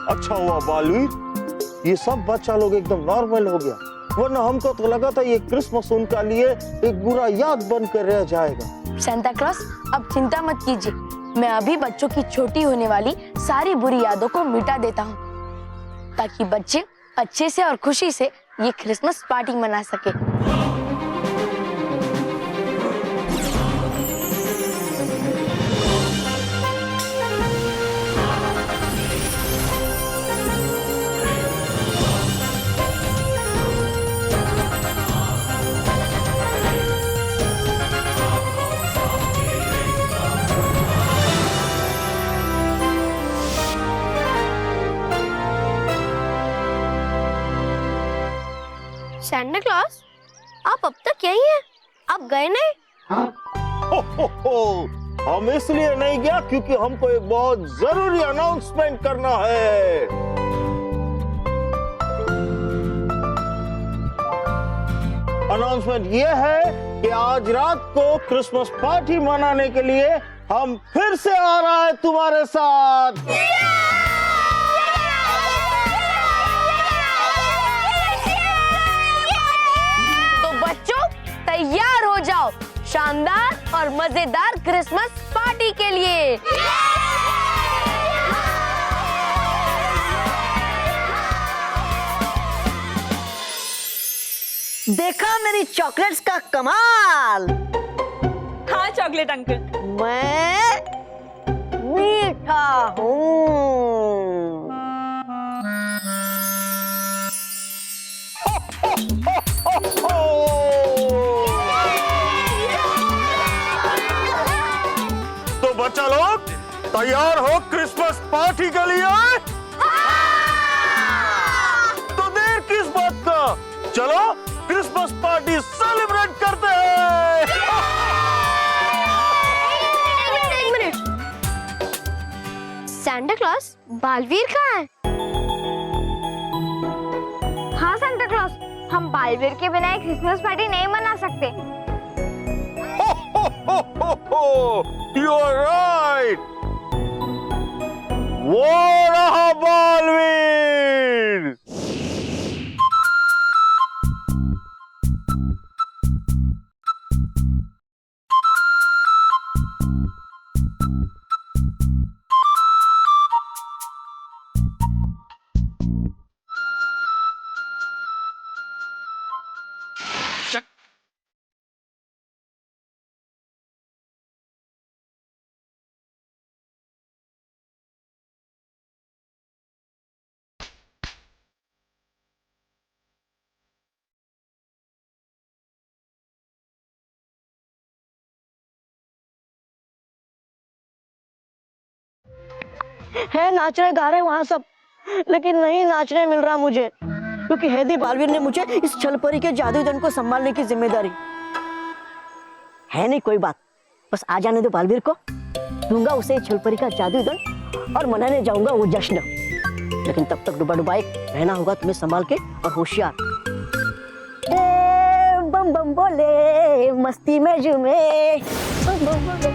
अच्छा हुआ बालवीर, ये सब बच्चा लोग एकदम नॉर्मल हो गया, वरना हमको तो लगा था ये क्रिसमस उनका लिए एक बुरा याद बनकर रह जाएगा। सांता क्लॉस, अब चिंता मत कीजिए, मैं अभी बच्चों की छोटी होने वाली सारी बुरी यादों को मिटा देता हूँ, ताकि बच्चे अच्छे से और खुशी से ये क्रिसमस पार्टी मना सके। सैंटा क्लॉस, आप अब तक यहीं हैं? आप गए नहीं? हम इसलिए नहीं गया क्योंकि हमको एक बहुत जरूरी अनाउंसमेंट करना है। अनाउंसमेंट ये है कि आज रात को क्रिसमस पार्टी मनाने के लिए हम फिर से आ रहा है तुम्हारे साथ। तैयार हो जाओ शानदार और मजेदार क्रिसमस पार्टी के लिए। देखा मेरी चॉकलेट्स का कमाल। हाँ चॉकलेट अंकल, मैं मीठा हूँ। तो बच्चा लोग तैयार हो क्रिसमस पार्टी के लिए? तो देर किस बात का, चलो क्रिसमस पार्टी सेलिब्रेट करते हैं। एक मिनट, सैंटा क्लॉस, बालवीर कहाँ है? हाँ सैंटा क्लॉस, हम बालवीर के बिना एक क्रिसमस पार्टी नहीं मना सकते। You are right. वो रहा बालवीर। है नाच रहे गा रहे वहां सब, लेकिन नहीं नाचने मिल रहा मुझे, क्योंकि हैदी बालवीर ने मुझे इस छलपरी के जादुई धन को संभालने की जिम्मेदारी है। नहीं कोई बात, बस आ जाने दो बालवीर को, दूंगा उसे छलपरी का जादुई धन और मनाने जाऊंगा वो जश्न। लेकिन तब तक डुबा डुबाए रहना होगा तुम्हें संभाल के और होशियार। बम बम बोले मस्ती में झूमे, बम बम बोले।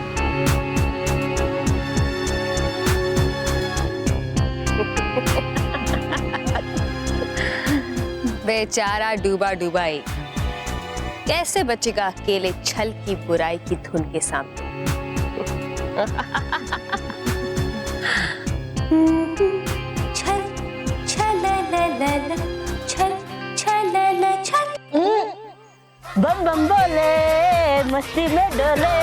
बेचारा डूबा डुबाई कैसे बचेगा अकेले छल की बुराई की धुन के सामने। छल छल ल छल छल ल छल, बम बम बोले मस्ती में डोले,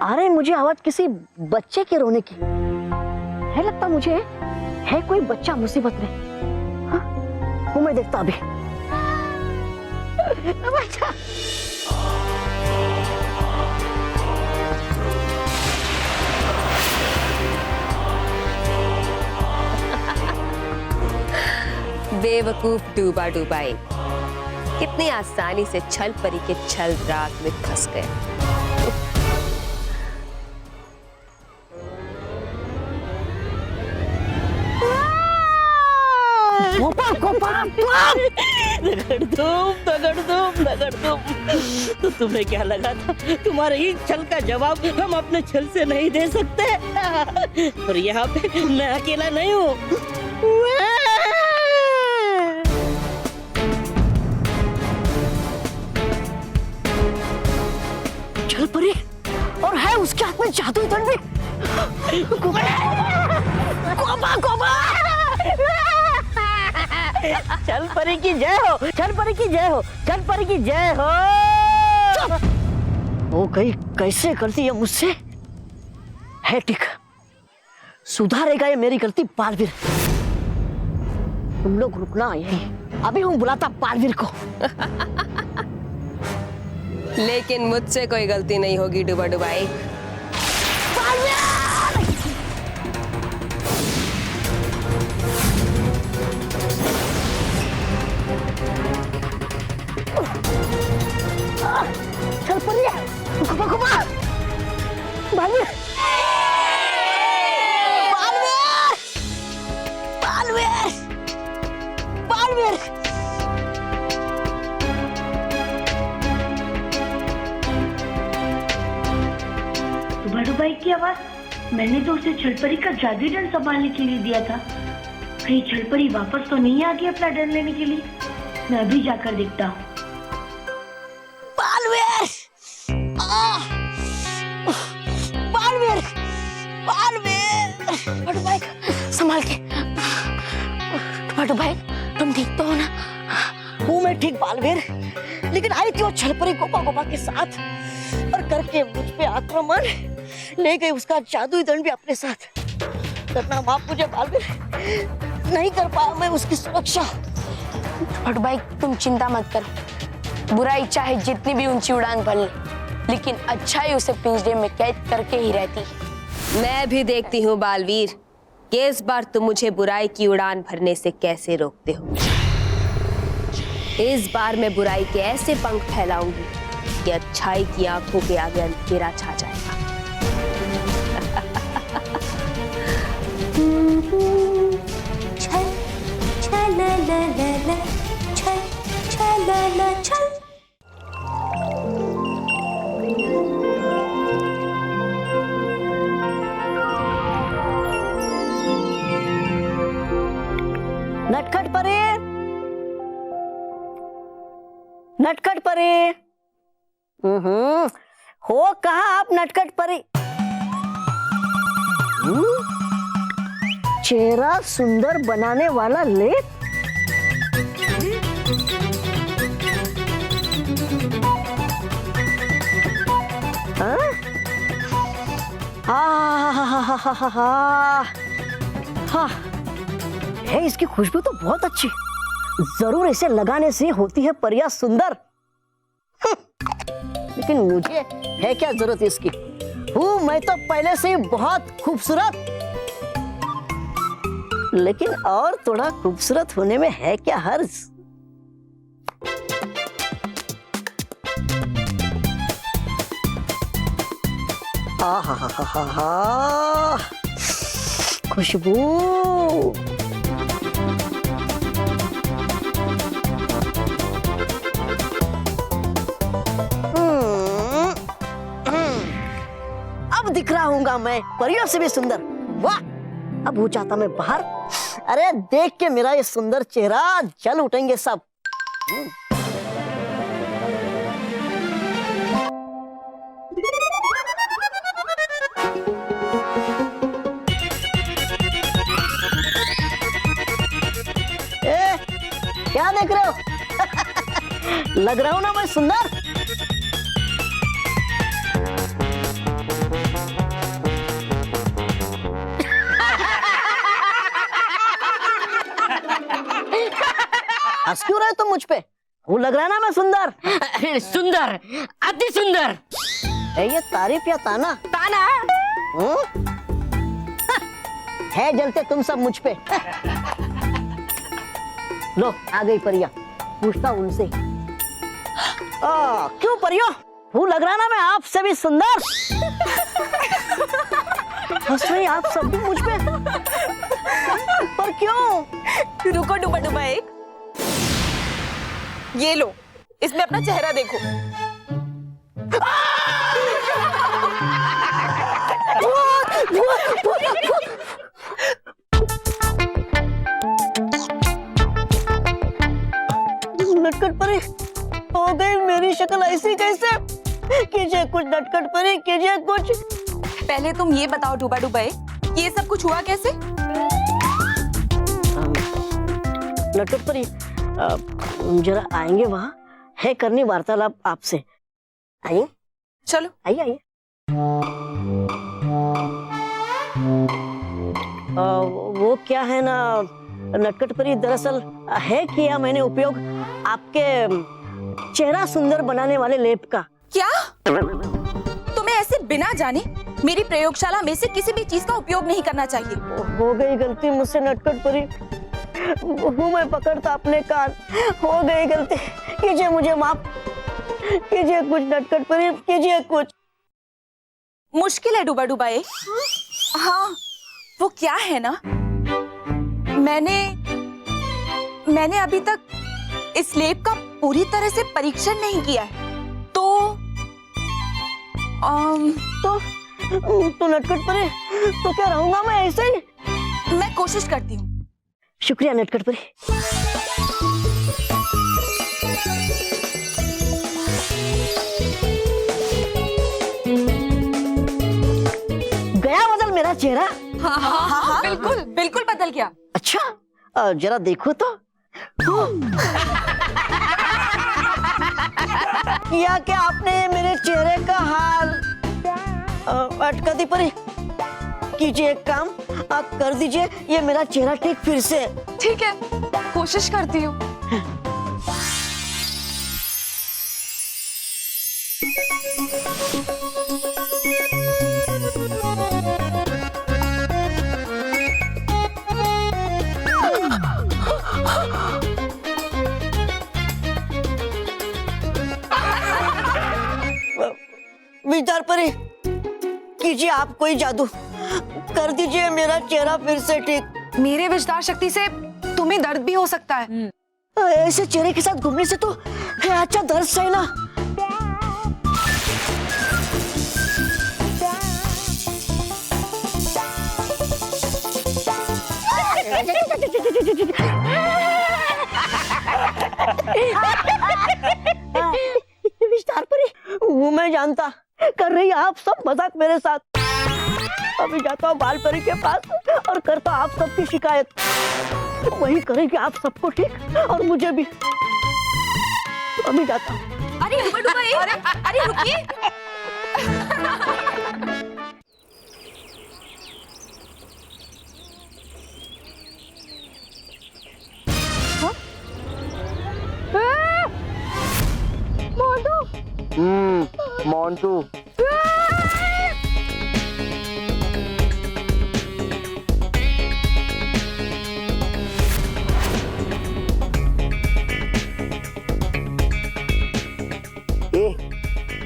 अरे मुझे आवाज किसी बच्चे के रोने की है, लगता मुझे है कोई बच्चा मुसीबत में। हाँ? वो मैं देखता अभी। बच्चा बेवकूफ डूबा डुबाई कितनी आसानी से छल परी के छल राग में फंस गए। रगड़ दूं। तो तुम्हें क्या लगा था तुम्हारे ही छल का जवाब हम अपने छल से नहीं दे सकते? और यहाँ पे मैं अकेला नहीं हूँ। छल परी और है उसके हाथ में जादुई दंड भी। छल परी की जय हो, छल परी की जय हो, छल परी की जय हो। वो कहीं कैसे करती है मुझसे? है ठीक, सुधारेगा ये मेरी गलती बालवीर। तुम लोग रुकना यहीं, अभी हूँ बुलाता बालवीर को। लेकिन मुझसे कोई गलती नहीं होगी डुबा डुबाई। चल पड़ी है, घुमा घुमा। बालवीर, बालवीर, बालवीर, बालवीर। बड़ूबाई की आवाज, मैंने तो उसे छलपरी का जादुई डंड संभालने के लिए दिया था। कहीं छलपरी वापस तो नहीं आ गई अपना डंड लेने के लिए? मैं अभी जाकर देखता हूँ। बालवीर, बालवीर, बालवीर। बड़ूबाई संभाल के। बड़ूबाई तुम ठीक तो हो ना? हूँ मैं ठीक बालवीर, लेकिन आई थी वो छलपरी गोपा गोपा के साथ और करके मुझ पे आक्रमण, ले गई उसका जादुई दंड भी अपने साथ। करना माफ मुझे बालवीर, नहीं कर पाया मैं उसकी सुरक्षा। बड़ूबाई तुम चिंता मत करो, बुराई चाहे जितनी भी ऊंची उड़ान भर ले, लेकिन अच्छाई उसे पिंजरे में कैद करके ही रहती है। मैं भी देखती हूँ बालवीर कि इस बार तुम मुझे बुराई की उड़ान भरने से कैसे रोकते हो। इस बार मैं बुराई के ऐसे पंख फैलाऊंगी कि अच्छाई की आंखों के आगे अंधेरा छा जाएगा। छल छल ला ला ला ला, छल छल ला ला छल। नटखट परे, नटखट परे। हो कहाँ आप नटखट परे? चेहरा सुंदर बनाने वाला लेप। हाँ? हाँ, है इसकी खुशबू तो बहुत अच्छी। जरूर इसे लगाने से होती है परिया सुंदर। लेकिन मुझे है क्या जरूरत इसकी? हूँ मैं तो पहले से ही बहुत खूबसूरत। लेकिन और थोड़ा खूबसूरत होने में है क्या हर्ज? आहा, खुशबू। अब दिख रहा हूँगा मैं परियों से भी सुंदर। वाह, अब हो जाता मैं बाहर। अरे देख के मेरा ये सुंदर चेहरा जल उठेंगे सब। ए, क्या देख रहे हो? लग रहा हूं ना मैं सुंदर? हंस क्यों रहे तुम मुझ पे? वो लग रहा है ना मैं सुंदर? सुंदर, अति सुंदर। ये तारीफ या ताना? ताना। है जलते तुम सब मुझ पे। लो आ गई परिया, पूछता हूं उनसे। क्यों परियो, वो लग रहा ना मैं आपसे भी सुंदर? हंस रही आप सब भी मुझ पे। पर क्यों? रुको डूबा डूबा एक, ये लो, इसमें अपना चेहरा देखो। नटखट परी, हो गई मेरी शक्ल ऐसी कैसे? कीजिए कुछ नटखट परी, कीजिए कुछ। पहले तुम ये बताओ डूबा डूबा एक, ये सब कुछ हुआ कैसे? नटखट परी, जरा आएंगे, वहाँ है करनी वार्तालाप आपसे। आइए चलो आइए आइए। वो क्या है ना नटखट परी, दरअसल है किया मैंने उपयोग आपके चेहरा सुंदर बनाने वाले लेप का। क्या तुम्हें ऐसे बिना जाने मेरी प्रयोगशाला में से किसी भी चीज का उपयोग नहीं करना चाहिए? हो गई गलती मुझसे नटखट परी, हूँ मैं पकड़ता अपने कान, हो गई गलती, कीजिए मुझे माफ, कीजिए कुछ नटखट परी, कीजिए कुछ। मुश्किल है डूबा डूबा एक। हाँ वो क्या है ना, मैंने अभी तक इस लेप का पूरी तरह से परीक्षण नहीं किया है, तो नटखट परी, तो क्या रहूंगा मैं ऐसे ही? मैं कोशिश करती हूँ। शुक्रिया नटखट परी। गया बदल मेरा चेहरा? हाँ, बिल्कुल बिल्कुल बदल गया। अच्छा जरा देखो तो। किया क्या आपने मेरे चेहरे का हाल? अटकती परी, कीजिए एक काम, आप कर दीजिए ये मेरा चेहरा ठीक फिर से। ठीक है, कोशिश करती हूँ। विचार परी, कीजिए आप कोई जादू, कर दीजिए मेरा चेहरा फिर से ठीक। मेरे विस्तार शक्ति से तुम्हें दर्द भी हो सकता है। ऐसे चेहरे के साथ घूमने से तो है अच्छा दर्द सही ना। विस्तार परी, वो मैं जानता, कर रही आप सब मजाक मेरे साथ। अभी जाता हूँ बाल परी के पास और करता आप सबकी शिकायत, वही करेगी आप सबको ठीक और मुझे भी। अभी जाता हूँ। अरे डूबा डूबा, अरे रुकिए। मोंटू,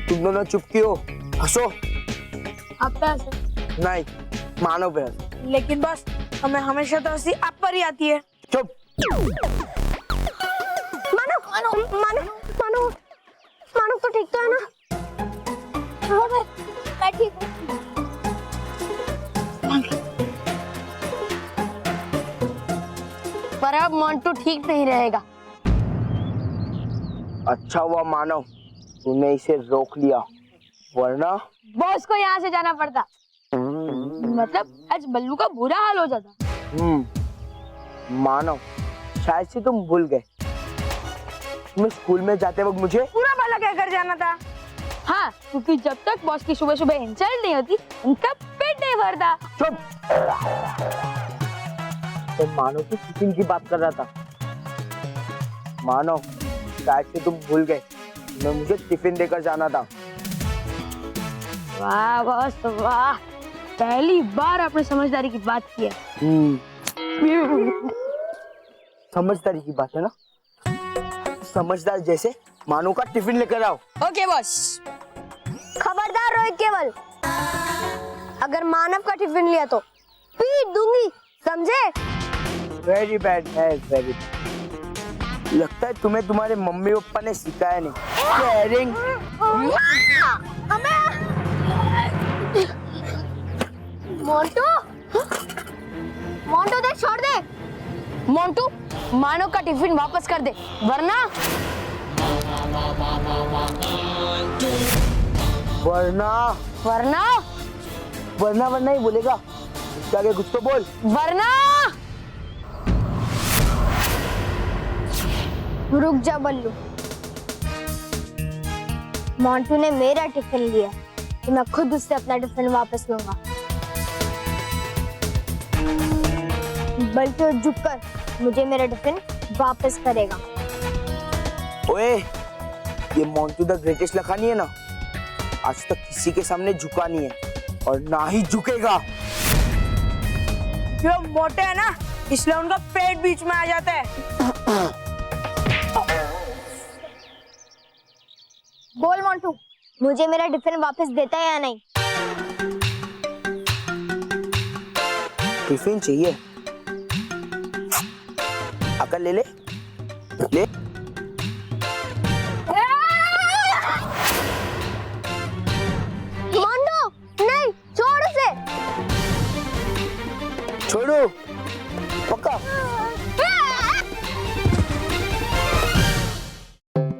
तुम दोनों चुप क्यों? हंसो। आप पे हंसे। नहीं, मानो पे हंसो। लेकिन बस हमें हमेशा तो हंसी आप पर ही आती है। चुप। मानो तो ठीक तो है ना? हाँ मैं ठीक हूँ। पर अब मोंटू ठीक नहीं रहेगा। अच्छा हुआ मानव तूने इसे रोक लिया, वरना बॉस को यहाँ से जाना पड़ता। मतलब आज बल्लू का बुरा हाल हो जाता। मानव शायद से तुम भूल गए, तुम्हें स्कूल में जाते वक्त मुझे पूरा भला कहकर जाना था। हाँ, क्योंकि जब तक बॉस की सुबह सुबह इंसल्ट नहीं होती उनका पेट नहीं भरता। चुप। तो मानव की टिफिन की बात कर रहा था। मानव शायद से तुम भूल गए, मैं मुझे टिफिन देकर जाना था। वाह बॉस वाह, पहली बार आपने समझदारी की बात की है। समझदारी की बात है ना, समझदार जैसे मानव का टिफिन लेकर आओ। Okay boss. खबरदार रोहित केवल, अगर मानव का टिफिन लिया तो पीट दूंगी। समझे? वेरी बैड है, वेरी बैड। लगता है तुम्हें तुम्हारे मम्मी पापा ने सिखाया नहीं केयरिंग। मोंटू, मोंटू दे, छोड़ दे। मोंटू, मानव का टिफिन वापस कर दे, वरना वरना वरना वरना वरना ही बोलेगा, उसके आगे कुछ तो बोल। वरना रुक जा बल्लू। मोंटू ने मेरा टिफिन लिया तो मैं खुद उससे अपना टिफिन वापस लूंगा। बल्कि वो झुककर मुझे मेरा टिफिन वापस करेगा। ओए, ये मोंटू द ग्रेटेस्ट लखानी है ना, आज तक किसी के सामने झुका नहीं है और ना ही झुकेगा। जो मोटे है ना, इसलिए उनका पेट बीच में आ जाता है। बोल मोंटू, मुझे मेरा टिफिन वापस देता है या नहीं? टिफिन चाहिए? आकर ले ले, ले। मोंटू, नहीं, छोड़ उसे। छोड़ो, पक्का।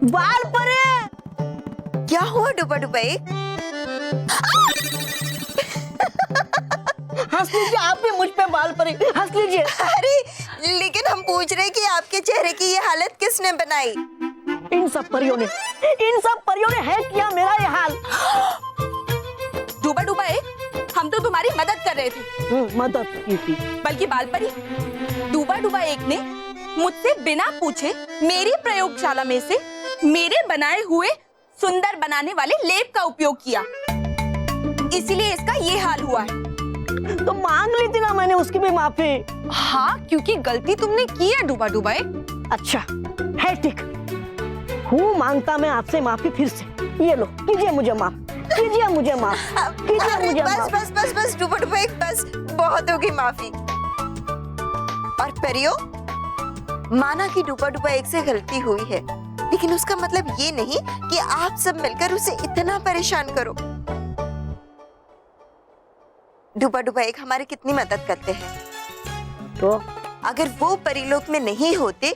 बाल परे। क्या हुआ डुबा डुबाई? हंस लीजिए, आप भी मुझ पे बाल परे, हंस लीजिए। अरे लेकिन हम पूछ रहे कि आपके चेहरे की ये हालत किसने बनाई? इन सब परियों ने है किया मेरा ये हाल। डूबा डूबा एक, हम तो तुम्हारी मदद कर रहे थे। मदद की थी। बल्कि बाल परी, डूबा डूबा एक ने मुझसे बिना पूछे मेरी प्रयोगशाला में से मेरे बनाए हुए सुंदर बनाने वाले लेप का उपयोग किया, इसीलिए इसका ये हाल हुआ है। तो मांग ली थी ना मैंने उसकी भी माफी। हाँ, क्योंकि गलती तुमने की है डूबा डूबा एक। अच्छा है, ठीक हूँ, मांगता मैं आपसे माफी फिर से। ये लो, कीजिए मुझे माफ, कीजिए मुझे माफ, कीजिए अरे मुझे बस माफ। बस बस बस डूबा डूबा एक, बस बहुत होगी माफी। और परियो, माना कि डूबा डूबा एक से गलती हुई है, लेकिन उसका मतलब ये नहीं कि आप सब मिलकर उसे इतना परेशान करो। डूबा डूबा एक हमारी कितनी मदद करते हैं। तो अगर वो परिलोक में नहीं होते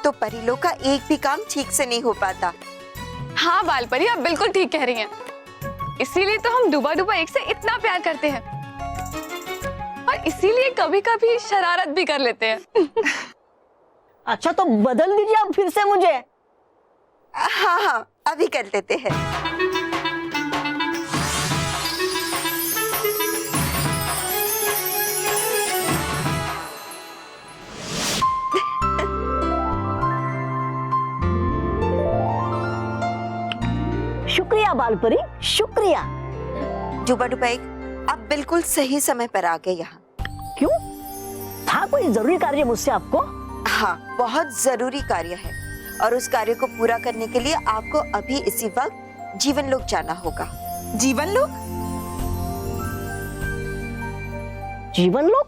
तो परिलोक का एक भी काम ठीक से नहीं हो पाता। हाँ बाल परी, आप बिल्कुल ठीक कह रही हैं। इसीलिए तो हम डूबा डूबा एक से इतना प्यार करते हैं और इसीलिए कभी कभी शरारत भी कर लेते हैं। अच्छा, तो बदल दीजिए आप फिर से मुझे। हाँ हाँ, अभी कर देते हैं। शुक्रिया बालपरी, शुक्रिया। डूबा डूबा एक, आप बिल्कुल सही समय पर आ गए यहाँ। क्यों? था कोई जरूरी कार्य मुझसे आपको? हाँ, बहुत जरूरी कार्य है और उस कार्य को पूरा करने के लिए आपको अभी इसी वक्त जीवन लोक जाना होगा। जीवन लोक? जीवन लोक?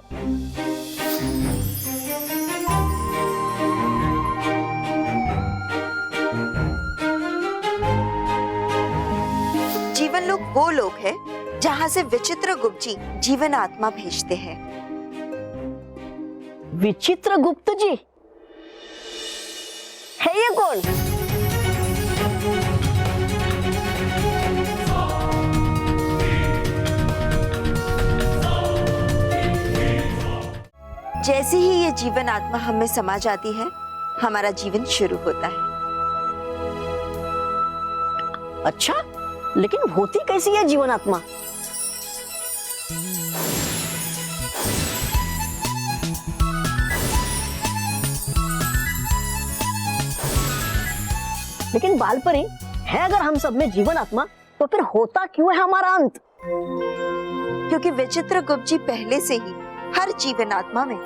जीवन लोक वो लोक है जहाँ से विचित्र गुप्त जी जीवन आत्मा भेजते हैं। विचित्र गुप्त जी है ये कौन? जैसे ही ये जीवन आत्मा हमें समा जाती है, हमारा जीवन शुरू होता है। अच्छा, लेकिन होती कैसी है जीवन आत्मा? लेकिन बालपरी है अगर हम सब में जीवन आत्मा, तो फिर होता क्यों है हमारा अंत? क्योंकि विचित्र गुप्त जी पहले से ही हर जीवन आत्मा में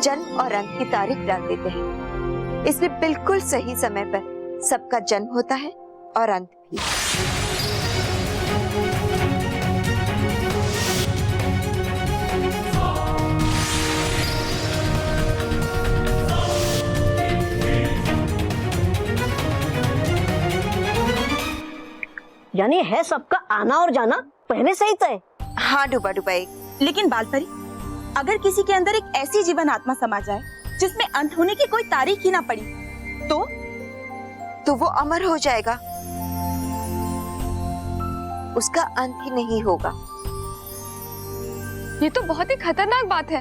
जन्म और अंत की तारीख डाल देते हैं, इसलिए बिल्कुल सही समय पर सबका जन्म होता है और अंत भी। यानी है सबका आना और जाना पहले से ही तय। हाँ डूबा डूबा एक। लेकिन बालपरी, अगर किसी के अंदर एक ऐसी जीवन आत्मा समा जाए जिसमें अंत होने की कोई तारीख ही ना पड़ी, तो वो अमर हो जाएगा, उसका अंत ही नहीं होगा। ये तो बहुत ही खतरनाक बात है।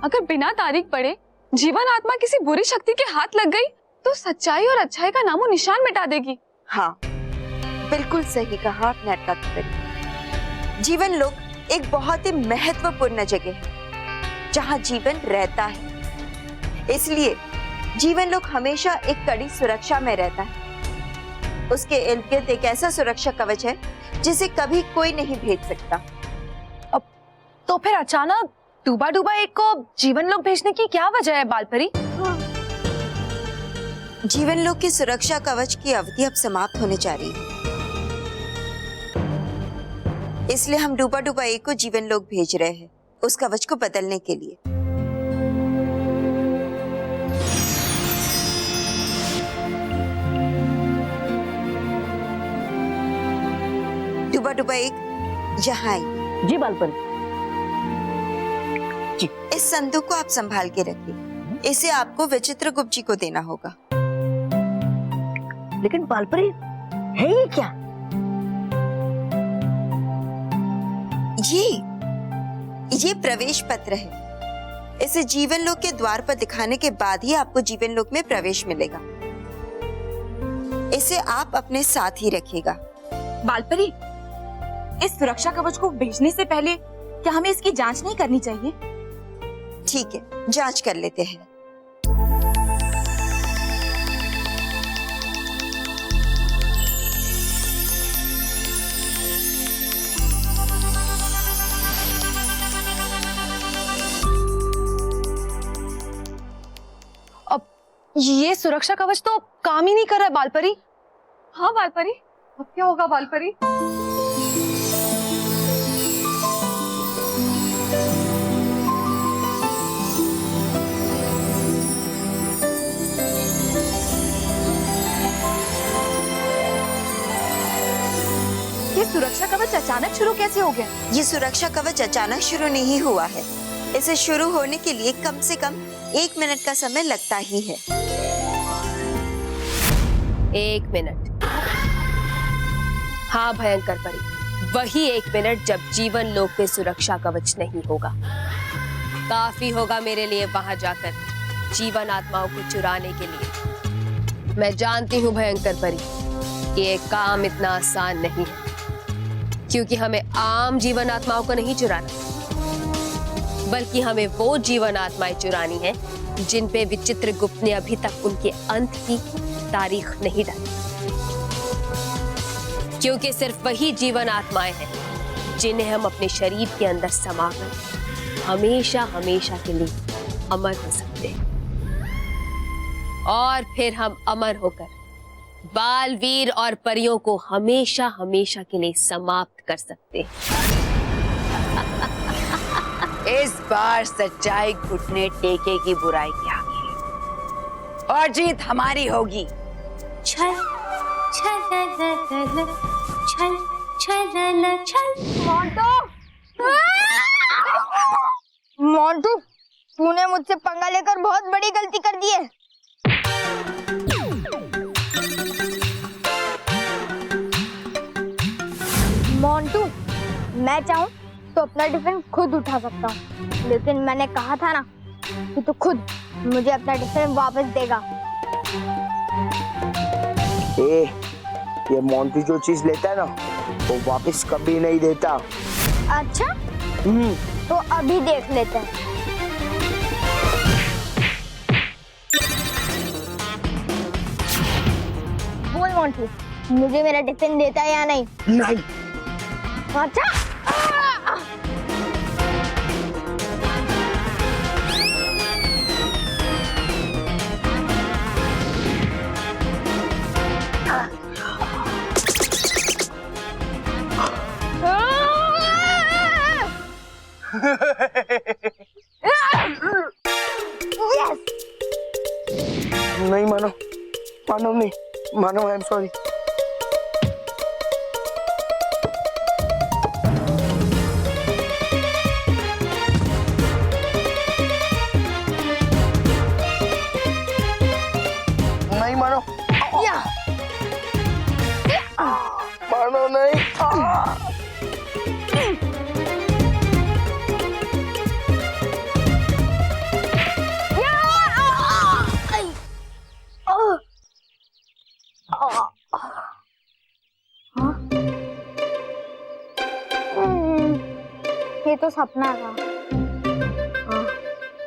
अगर बिना तारीख पढ़े जीवन आत्मा किसी बुरी शक्ति के हाथ लग गई तो सच्चाई और अच्छाई का नामो निशान मिटा देगी। हाँ बिल्कुल सही कहा आपने अटका करी। जीवन लोक एक बहुत ही महत्वपूर्ण जगह है जहाँ जीवन रहता है, इसलिए जीवन लोक हमेशा एक कड़ी सुरक्षा में रहता है। उसके इर्द गिर्द एक ऐसा सुरक्षा कवच है जिसे कभी कोई नहीं भेज सकता। तो फिर अचानक डूबा डूबा एक को जीवन लोक भेजने की क्या वजह है बालपरी? जीवन लोक की सुरक्षा कवच की अवधि अब समाप्त होने जा रही है, इसलिए हम डूबा डूबा एक को जीवन लोक भेज रहे हैं उस कवच को बदलने के लिए। डूबा डूबा एक यहाँ आइए। जी बालपन। इस संदूक को आप संभाल के रखिए, इसे आपको विचित्र गुप्त जी को देना होगा। लेकिन बालपरी है ये क्या? ये प्रवेश पत्र है। इसे जीवन लोक के द्वार पर दिखाने के बाद ही आपको जीवन लोक में प्रवेश मिलेगा। इसे आप अपने साथ ही रखिएगा। बालपरी, इस सुरक्षा कवच को भेजने से पहले क्या हमें इसकी जांच नहीं करनी चाहिए? ठीक है, जांच कर लेते हैं। अब ये सुरक्षा कवच तो काम ही नहीं कर रहा है बालपरी। हाँ बालपरी, अब क्या होगा बालपरी? ये सुरक्षा कवच अचानक शुरू कैसे हो गया? ये सुरक्षा कवच अचानक शुरू नहीं हुआ है। इसे शुरू होने के लिए कम से कम 1 मिनट का समय लगता ही है। 1 मिनट? हाँ भयंकर परी, वही 1 मिनट जब जीवन लोक में सुरक्षा कवच नहीं होगा। काफी होगा मेरे लिए वहां जाकर जीवन आत्माओं को चुराने के लिए। मैं जानती हूँ भयंकर परी कि ये काम इतना आसान नहीं है, क्योंकि हमें आम जीवन आत्माओं को नहीं चुराना, बल्कि हमें वो जीवन आत्माएं चुरानी है जिन पे विचित्र गुप्त ने अभी तक उनके अंत की तारीख नहीं डाली। क्योंकि सिर्फ वही जीवन आत्माएं हैं जिन्हें हम अपने शरीर के अंदर समाकर हमेशा हमेशा के लिए अमर हो सकते हैं, और फिर हम अमर होकर बालवीर और परियों को हमेशा हमेशा के लिए समाप्त कर सकते हैं। इस बार सच्चाई घुटने टेकेगी बुराई के आगे और जीत हमारी होगी। छल छल छल छल छल। मोंटू, तूने मुझसे पंगा लेकर बहुत बड़ी गलती कर दी है। मोंटू, मैं चाहूँ तो अपना टिफिन खुद उठा सकता हूँ, लेकिन मैंने कहा था ना कि तू खुद मुझे अपना टिफिन वापस देगा। ये मोंटू जो चीज लेता है ना वो वापस कभी नहीं देता। अच्छा, तो अभी देख लेते हैं। बोल मोंटू, मुझे मेरा टिफिन देता है या नहीं? नहीं। अच्छा, नहीं मानो, मानो नहीं मानो, आई एम सॉरी। ये तो सपना था।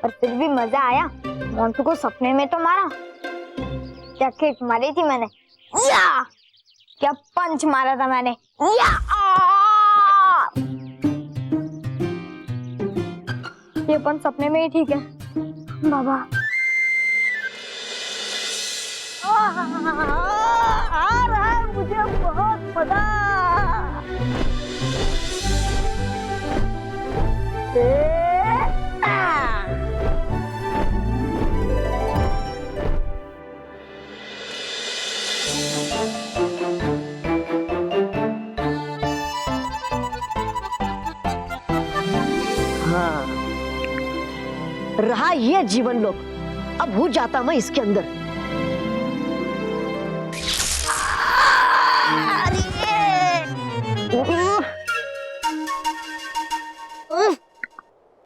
पर फिर भी मजा आया। मोंटू को सपने में तो मारा, क्या किक मारी थी मैंने, या क्या पंच मारा था मैंने, या ये अपन सपने में ही ठीक है बाबा। आ रहा है मुझे बहुत मजा। हाँ, रहा ये जीवन लोक, अब हो जाता मैं इसके अंदर।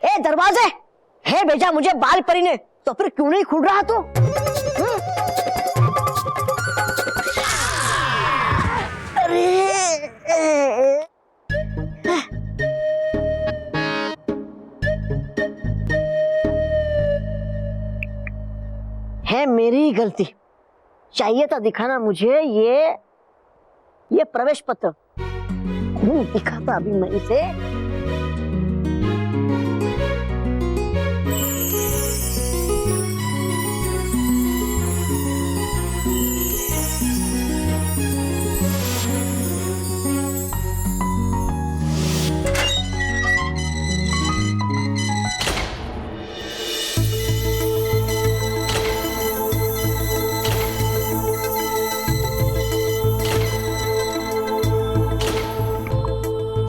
ए दरवाजे, है भेजा मुझे बाल परी ने, तो फिर क्यों नहीं खुल रहा तो? है मेरी ही गलती, चाहिए था दिखाना मुझे ये प्रवेश पत्र। दिखाता अभी मैं इसे।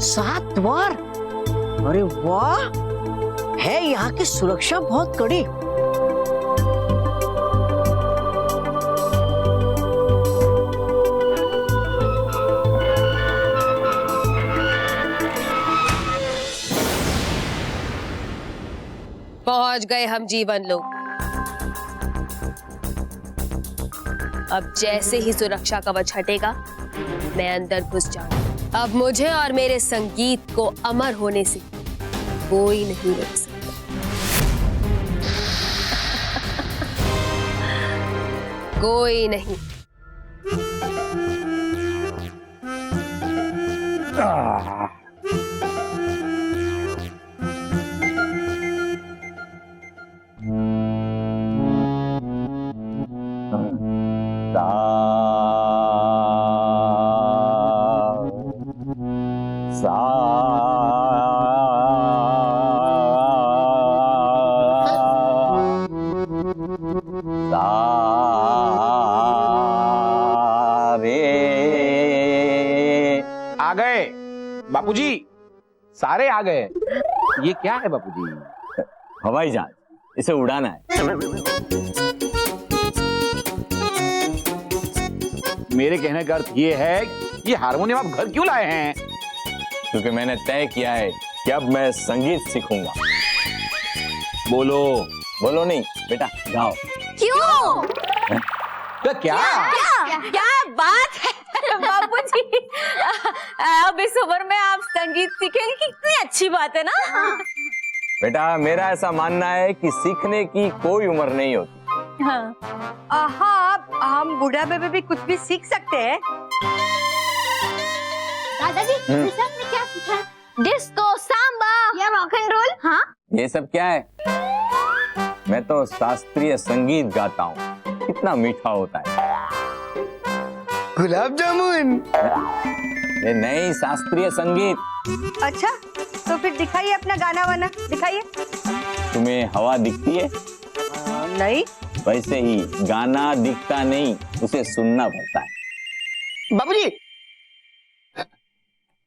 सात द्वार, अरे वाह, है यहाँ की सुरक्षा बहुत कड़ी। पहुंच गए हम जीवन लोक। अब जैसे ही सुरक्षा कवच हटेगा, मैं अंदर घुस जाऊंगा। अब मुझे और मेरे संगीत को अमर होने से कोई नहीं रोक सकता। कोई नहीं। आ गए बापूजी, सारे आ गए। ये क्या है बापूजी? हवाई जहाज, इसे उड़ाना है। मेरे कहने का अर्थ ये है, ये हारमोनियम आप घर क्यों लाए हैं? क्योंकि मैंने तय किया है कि अब मैं संगीत सीखूंगा। बोलो। बोलो नहीं बेटा, गाओ। क्यों? तो क्या क्या बात है बाबूजी, अब इस उम्र में आप संगीत सीखेंगे, कितनी अच्छी बात है ना। बेटा मेरा ऐसा मानना है कि सीखने की कोई उम्र नहीं होती। हाँ, हम बुढ़ापे में भी कुछ भी सीख सकते हैं। दादाजी, सर ने क्या सीखा? डिस्को, सांबा या रॉक एंड रोल? हाँ, ये सब क्या है? मैं तो शास्त्रीय संगीत गाता हूँ, कितना मीठा होता है। गुलाब जामुन। ये नहीं, शास्त्रीय संगीत। अच्छा, तो फिर दिखाइए अपना गाना वाना, दिखाइए। तुम्हें हवा दिखती है? नहीं। वैसे ही गाना दिखता नहीं, उसे सुनना पड़ता है। बाबूजी,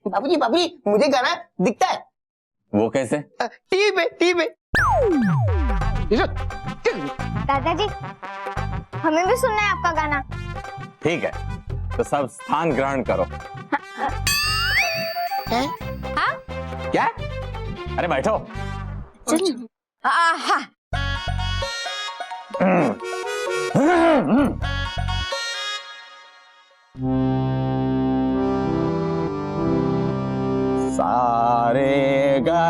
बाबूजी, बाबूजी, मुझे गाना दिखता है। वो कैसे? टीवी पे। दादाजी, हमें भी सुनना है आपका गाना। ठीक है, तो सब स्थान ग्रहण करो। हाँ? क्या? अरे बैठो। आहा सारे गा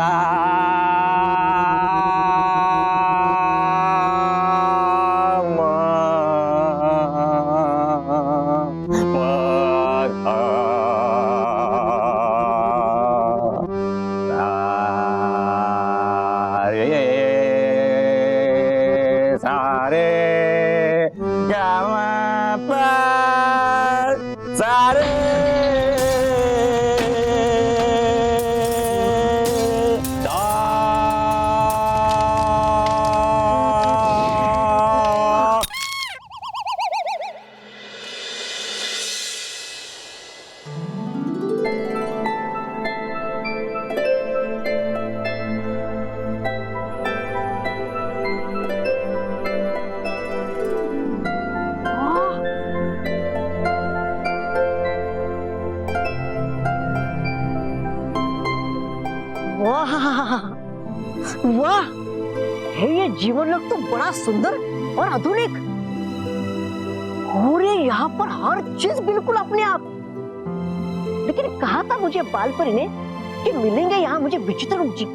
वाह, है ये जीवन लोग तो बड़ा सुंदर और आधुनिक। और ये यहाँ पर हर चीज बिल्कुल अपने आप। लेकिन कहा था मुझे बालपरी ने कि मिलेंगे यहाँ मुझे विचित्र रूप जी,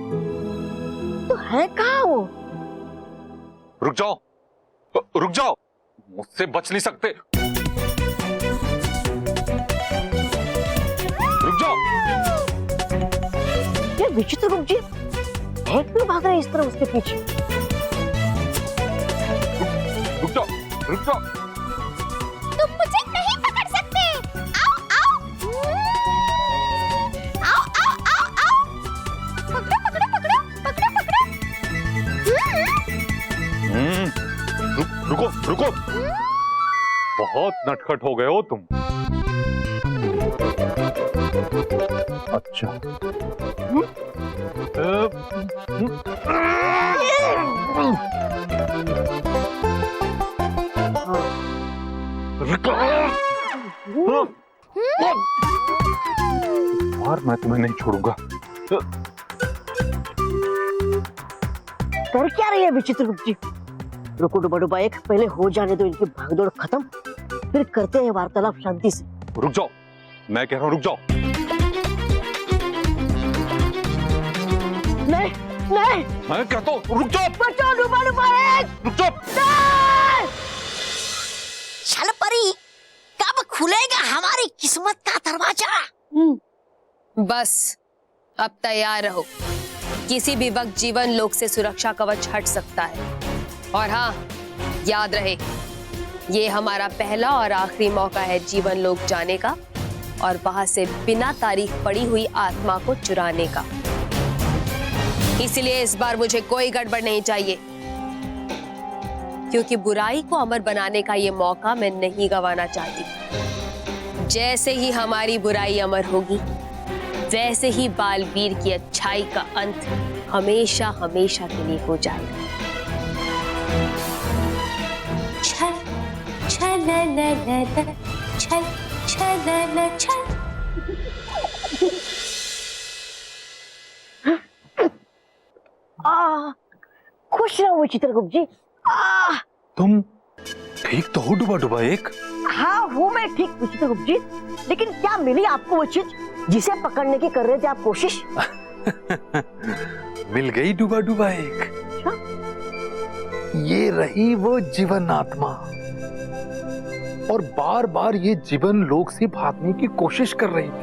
तो है कहाँ वो? रुक जाओ, रुक जाओ, मुझसे बच नहीं सकते। रुक जाओ। ये विचित्र रूप जी एक क्यों भाग रहे इस तरह उसके पीछे? रुक जाओ, रुक जाओ। तुम मुझे नहीं पकड़ सकते। आओ आओ आओ आओ आओ आओ, पकड़ो पकड़ो पकड़ो पकड़ो पकड़ो। रुको रुको, बहुत नटखट हो गए हो तुम। अच्छा, और मैं तुम्हें नहीं छोड़ूंगा। कर क्या रही है विचित्र रूप जी? रुको डुबा डुबा एक, पहले हो जाने दो इनकी भागदौड़ खत्म, फिर करते हैं वार्तालाप शांति से। रुक जाओ, मैं कह रहा हूँ रुक जाओ। नहीं नहीं, मैं कहता हूँ रुक जाओ। बचाओ डुबा डुबा एक, रुक जाओ। छलपरी, कब खुलेगा हमारी किस्मत का दरवाजा? बस अब तैयार रहो, किसी भी वक्त जीवन लोक से सुरक्षा कवच हट सकता है। और हाँ, याद रहे, ये हमारा पहला और आखिरी मौका है जीवन लोक जाने का और वहां से बिना तारीख पड़ी हुई आत्मा को चुराने का। इसलिए इस बार मुझे कोई गड़बड़ नहीं चाहिए, क्योंकि बुराई को अमर बनाने का ये मौका मैं नहीं गंवाना चाहती। जैसे ही हमारी बुराई अमर होगी, वैसे ही बालवीर की अच्छाई का अंत हमेशा हमेशा के लिए हो जाएगा। छल छल ल ल छल छल ल छल। खुश रहो विचित्र गुप्त जी। तुम ठीक तो हो डुबा डुबा एक? हाँ हूँ मैं ठीक विचित्र गुप्त जी, लेकिन क्या मिली आपको वो चीज जिसे पकड़ने की कर रहे थे आप कोशिश? मिल गई डुबा डुबा एक। ये रही वो जीवन आत्मा, और बार बार ये जीवन लोक से भागने की कोशिश कर रही थी।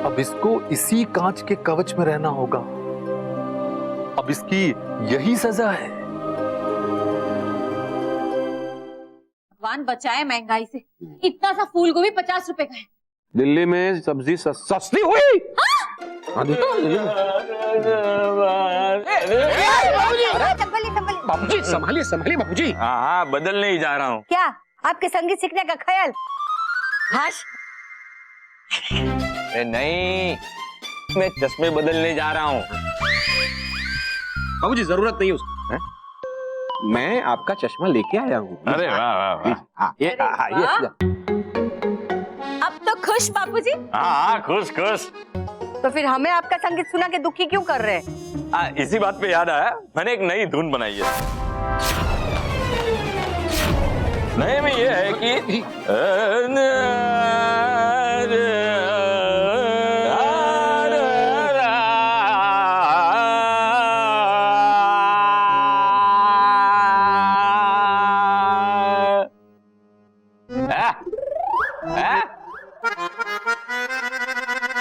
अब इसको इसी कांच के कवच में रहना होगा। अब इसकी यही सजा है। भगवान बचाए महंगाई से, इतना सा फूल गोभी 50 रुपए का है। दिल्ली में सब्जी सस्ती हुई। बाबूजी संभालिए संभालिए बाबूजी। हाँ हाँ, बदलने ही जा रहा हूँ। क्या आपके संगीत सीखने का ख्याल? हाश नहीं, मैं चश्मे बदलने जा रहा हूँ। बाबूजी जरूरत नहीं उसकी, मैं आपका चश्मा लेके आया हूँ। अरे वाह वाह वाह। अब तो खुश खुश बापूजी? हाँ खुश खुश। तो फिर हमें आपका संगीत सुना के दुखी क्यों कर रहे हैं? इसी बात पे याद आया, मैंने एक नई धुन बनाई है। नए में ये है कि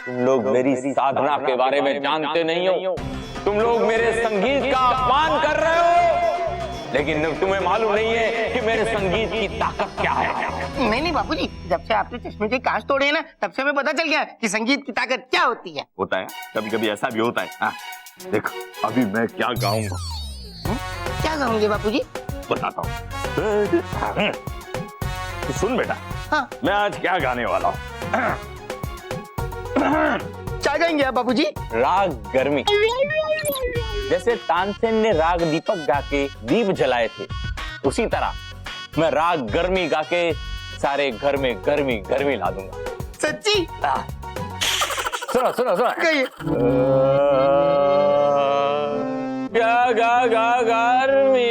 तुम लोग मेरी साधना के बारे में जानते नहीं हो, तुम लोग मेरे संगीत का अपमान कर रहे हो, लेकिन तुम्हें मालूम नहीं है कि मेरे संगीत की ताकत क्या है। नहीं बापूजी, जब से आपने चश्मे के कांच तोड़े हैं ना, तब से हमें पता चल गया कि संगीत की ताकत क्या होती है। होता है, कभी कभी ऐसा भी होता है। हाँ, देखो अभी मैं क्या गाऊंगा। क्या गाओगे बापूजी? बताता हूँ, तो सुन बेटा। हाँ। मैं आज क्या गाने वाला हूँ। क्या गाएंगे आप बापूजी? राग गर्मी। जैसे तानसेन ने राग दीपक गा के दीप जलाए थे, उसी तरह मैं राग गर्मी गा के सारे घर में गर्मी गर्मी ला दूंगा। सच्ची? सुनो सुनो सुनो। कहिए। गा गा गा गर्मी।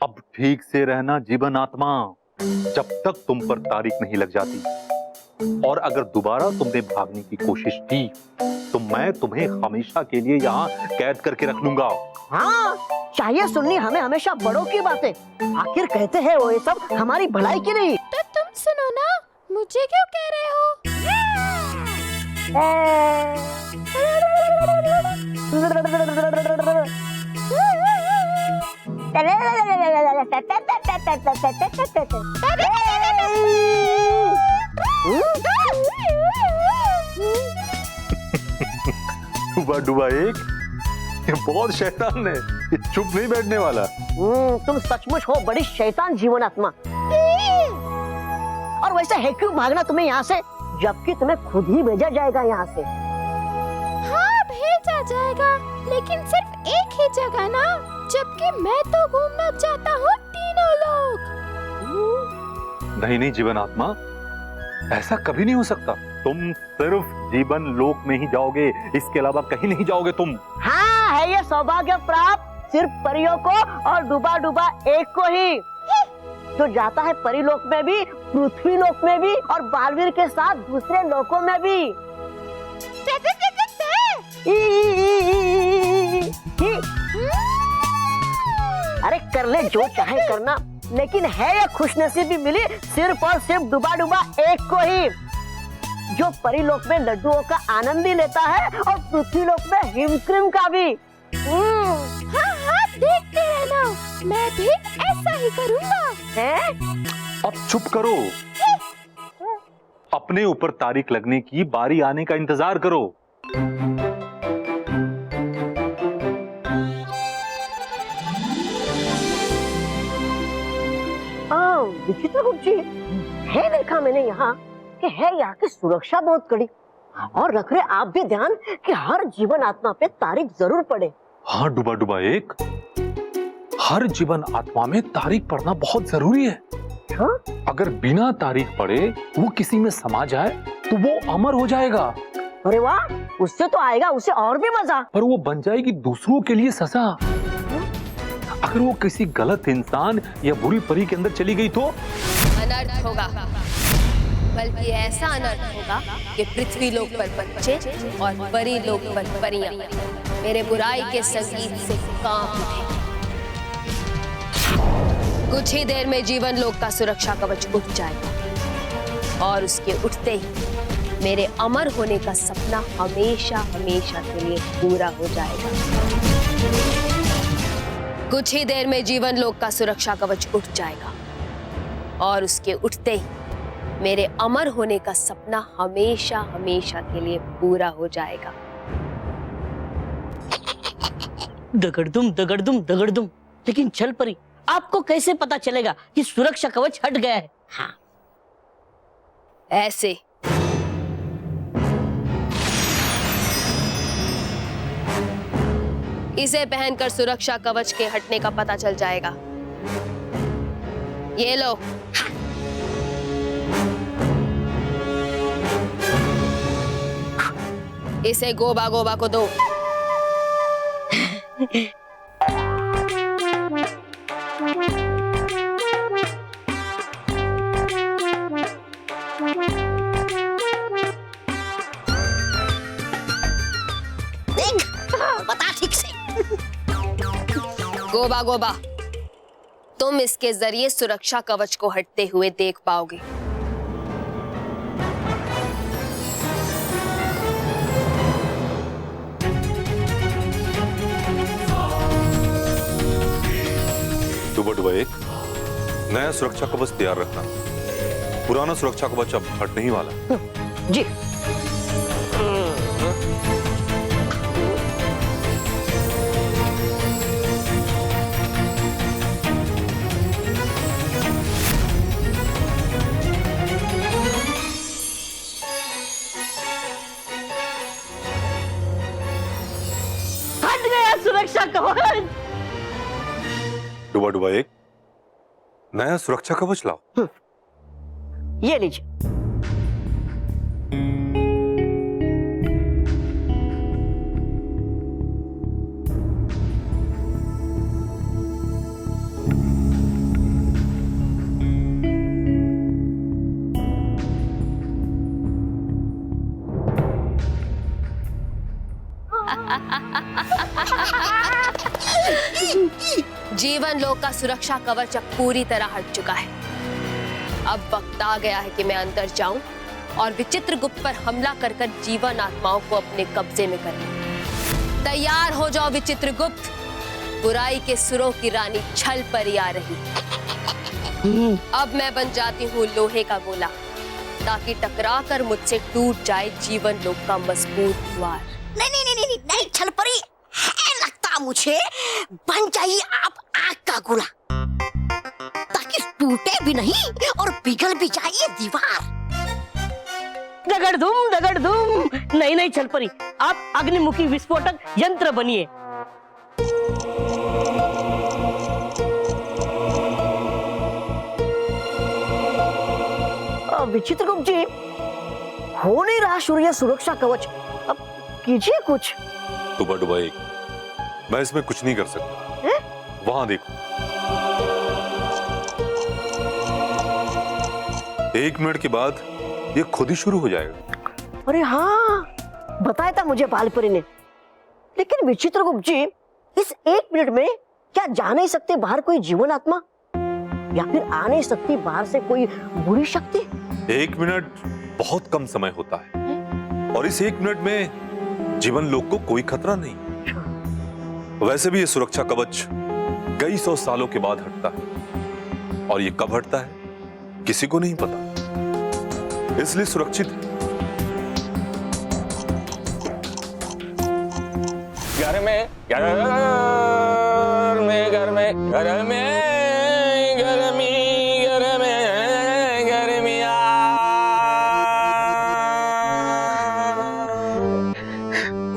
अब ठीक से रहना जीवन आत्मा, जब तक तुम पर तारीख नहीं लग जाती। और अगर दोबारा तुमने भागने की कोशिश की तो मैं तुम्हें हमेशा के लिए यहाँ कैद करके रख लूंगा। हाँ, चाहिए सुननी हमें हमेशा बड़ों की बातें। आखिर कहते हैं वो ये सब हमारी भलाई की नहीं। तो तुम सुनो ना, मुझे क्यों कह रहे हो? डुबा डुबा एक, ये बहुत शैतान है, ये चुप नहीं बैठने वाला। तुम सचमुच हो बड़ी शैतान जीवन आत्मा। और वैसे है क्यों भागना तुम्हें यहाँ से, जबकि तुम्हें खुद ही भेजा जाएगा यहाँ से। हाँ भेजा जाएगा, लेकिन सिर्फ एक ही जगह ना, जबकि मैं तो घूमना चाहता हूँ तीनों लोग। नहीं नहीं जीवन आत्मा, ऐसा कभी नहीं हो सकता। तुम सिर्फ जीवन लोक में ही जाओगे, इसके अलावा कहीं नहीं जाओगे तुम। हाँ, है ये सौभाग्य प्राप्त सिर्फ परियों को और डूबा डूबा एक को ही, जो जाता है परिलोक में भी, पृथ्वी लोक में भी और बालवीर के साथ दूसरे लोकों में भी। अरे कर ले जो चाहे करना, लेकिन है ये खुशनसीबी मिली सिर्फ और सिर्फ डूबा डूबा एक को ही, जो परिलोक में लड्डुओं का आनंद भी लेता है और पृथ्वी लोक में हिमक्रीम का भी। हाँ हाँ देखते रहना, मैं भी ऐसा ही करूँगा। अब चुप करो, अपने ऊपर तारीख लगने की बारी आने का इंतजार करो। विचित्र गुप्त जी, है देखा मैंने यहाँ कि है यहाँ की सुरक्षा बहुत कड़ी, और रख रहे आप भी ध्यान कि हर जीवन आत्मा पे तारीख जरूर पड़े। हाँ डुबा डुबा एक, हर जीवन आत्मा में तारीख पढ़ना बहुत जरूरी है। हाँ? अगर बिना तारीख पढ़े वो किसी में समा जाए तो वो अमर हो जाएगा। अरे वाह, उससे तो आएगा उसे और भी मजा। पर वो बन जाएगी दूसरों के लिए सजा। अगर वो किसी गलत इंसान या बुरी परी के अंदर चली गई तो अनर्थ होगा, बल्कि ऐसा अनर्थ होगा कि पृथ्वी लोक पर बच्चे और परी लोक पर परियां मेरे बुराई के संगीत से कांप उठे। कुछ ही देर में जीवन लोक का सुरक्षा कवच उठ जाएगा और उसके उठते ही मेरे अमर होने का सपना हमेशा हमेशा के लिए पूरा हो जाएगा। कुछ ही देर में जीवन लोक का सुरक्षा कवच उठ जाएगा और उसके उठते ही मेरे अमर होने का सपना हमेशा हमेशा के लिए पूरा हो जाएगा। दगड़दुम दगड़दुम दगड़दुम। लेकिन छल परी, आपको कैसे पता चलेगा कि सुरक्षा कवच हट गया है? हाँ। ऐसे इसे पहनकर सुरक्षा कवच के हटने का पता चल जाएगा। ये लो। इसे गोबा गोबा को दो। देख, बता ठीक से। गोबा गोबा, तुम इसके जरिए सुरक्षा कवच को हटते हुए देख पाओगे। डुबा डुबा एक नया सुरक्षा कवच तैयार रखना। पुराना सुरक्षा कवच अब हटने ही वाला। जी। हट गया सुरक्षा कवच। डुबा डुबा एक नया सुरक्षा कवच लाओ। ये लीजिए। जीवन लोक का सुरक्षा कवच अब पूरी तरह हट चुका है। अब वक्त आ गया है कि मैं अंदर जाऊं और विचित्र गुप्त पर हमला कर कर जीवन आत्माओं को अपने कब्जे में कर लूं। तैयार हो जाओ विचित्र गुप्त, बुराई के सुरों की रानी छल परी आ रही। अब मैं बन जाती हूँ लोहे का गोला, ताकि टकरा कर मुझसे टूट जाए जीवन लोक का मजबूत द्वार। नहीं नहीं नहीं नहीं नहीं, छल परी है लगता मुझे। बन जाइए आप आग का गोला, ताकि टूटे भी नहीं और पिघल भी जाए ये दीवार। दगड़धूम दगड़धूम। नहीं नहीं छल परी, आप अग्निमुखी विस्फोटक यंत्र बनिए। विचित्र गुप्त जी, हो नहीं रहा सूर्य सुरक्षा कवच, अब कीजिए कुछ। डुबा डुबा एक मैं इसमें कुछ नहीं कर सकता। वहां देखो, 1 मिनट के बाद ये खुद ही शुरू हो जाएगा। अरे हाँ, बताया था मुझे बालपरी ने। लेकिन विचित्र गुप्त जी, इस 1 मिनट में क्या जा नहीं सकते बाहर कोई जीवन आत्मा, या फिर आ नहीं सकती बाहर से कोई बुरी शक्ति? 1 मिनट बहुत कम समय होता है, और इस 1 मिनट में जीवन लोक को कोई खतरा नहीं। वैसे भी ये सुरक्षा कवच कई 100 सालों के बाद हटता है, और ये कब हटता है किसी को नहीं पता, इसलिए सुरक्षित है। घर में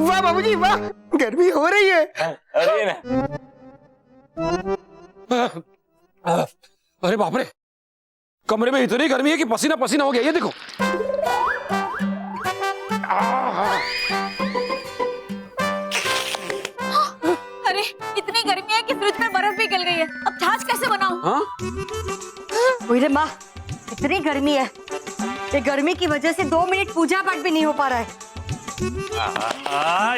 वाह बाबूजी वाह, गर्मी हो रही है। अरे ना, अरे बाप रे, कमरे में इतनी गर्मी है कि पसीना पसीना हो गया। ये देखो। अरे इतनी गर्मी है कि फ्रिज में बर्फ भी पिघल गई है। अब छाछ कैसे बनाऊं? ओए माँ, इतनी गर्मी है, ये गर्मी की वजह से 2 मिनट पूजा पाठ भी नहीं हो पा रहा है।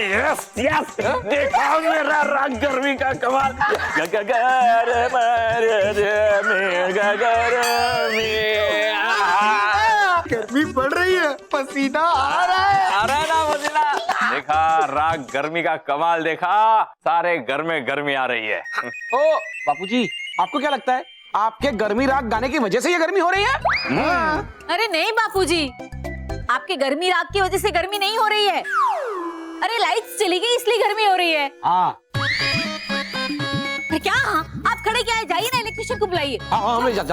यस यस, देखा मेरा राग गर्मी का कमाल। गर्मी बढ़ रही है, पसीना आ रहा है। आ रहा है ना पसीना। देखा राग गर्मी का कमाल, देखा सारे घर में गर्मी आ रही है। ओ बापूजी, आपको क्या लगता है आपके गर्मी राग गाने की वजह से ये गर्मी हो रही है? अरे नहीं बापूजी, आपके गर्मी राग की वजह से गर्मी नहीं हो रही है। अरे लाइट्स चली गई इसलिए गर्मी हो रही है। हाँ। क्या आप खड़े क्या है, जाइए ना इलेक्ट्रिशियन को बुलाइए। हाँ हमें जा।